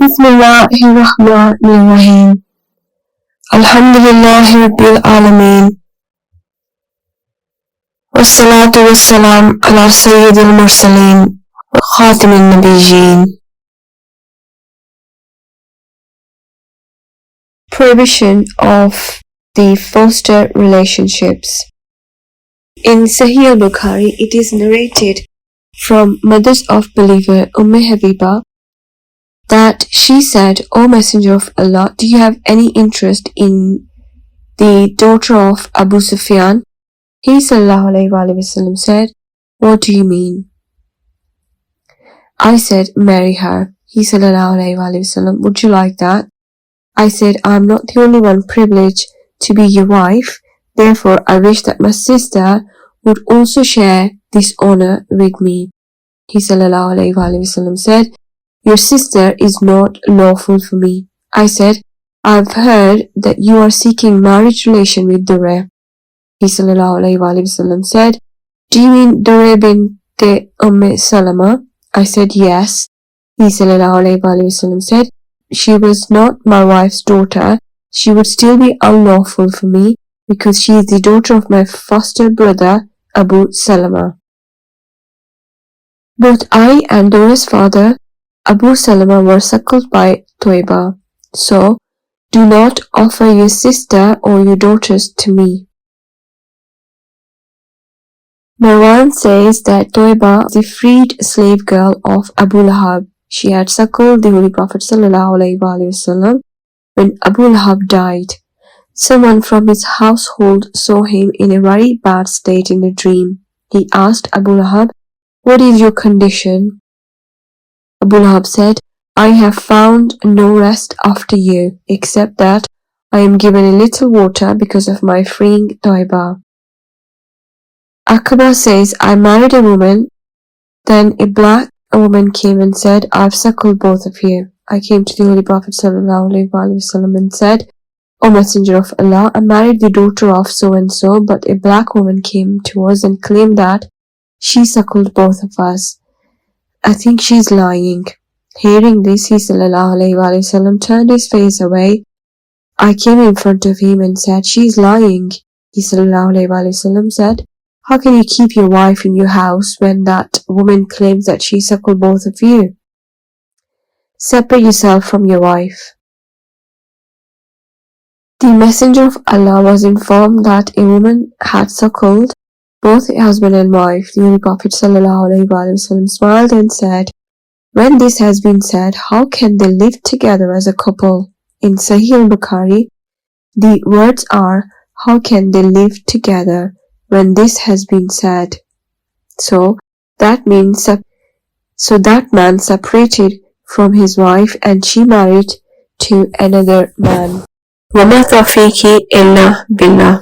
Bismillahirrahmanirrahim. Alhamdulillahi Rabbil Alameen. Wassalatu wassalam ala Sayyidil Mursaleen wa Khatimin Nabiyyin. Prohibition of the foster relationships. In Sahih al-Bukhari, it is narrated from mothers of believer Habiba that she said, O Messenger of Allah, do you have any interest in the daughter of Abu Sufyan? He ﷺ said, what do you mean? I said, marry her. He ﷺ, would you like that? I said, I am not the only one privileged to be your wife. Therefore, I wish that my sister would also share this honor with me. He ﷺ said, your sister is not lawful for me. I said, I've heard that you are seeking marriage relation with Rada'A. He ﷺ said, do you mean Rada'A bint Salama? I said, yes. He ﷺ said, she was not my wife's daughter. She would still be unlawful for me because she is the daughter of my foster brother Abu Salama. Both I and Dora's father Abu Salama were suckled by Toiba. So, do not offer your sister or your daughters to me. Marwan says that Toiba was the freed slave girl of Abu Lahab. She had suckled the Holy Prophet ﷺ when Abu Lahab died. Someone from his household saw him in a very bad state in a dream. He asked Abu Lahab, what is your condition? Abu Lahab said, I have found no rest after you, except that I am given a little water because of my freeing Toiba. Aqaba says, I married a woman, then a black woman came and said, I've suckled both of you. I came to the Holy Prophet ﷺ and said, O Messenger of Allah, I married the daughter of so-and-so, but a black woman came to us and claimed that she suckled both of us. I think she's lying. Hearing this, he ﷺ turned his face away. I came in front of him and said, she's lying. He ﷺ said, how can you keep your wife in your house when that woman claims that she suckled both of you? Separate yourself from your wife. The Messenger of Allah was informed that a woman had suckled both a husband and wife. The Holy Prophet ﷺ smiled and said, when this has been said, how can they live together as a couple? In Sahih al-Bukhari, the words are, how can they live together when this has been said? So that man separated from his wife and she married to another man. وَمَا تَوْفِيقِي إِلَّا بِاللَّهِ.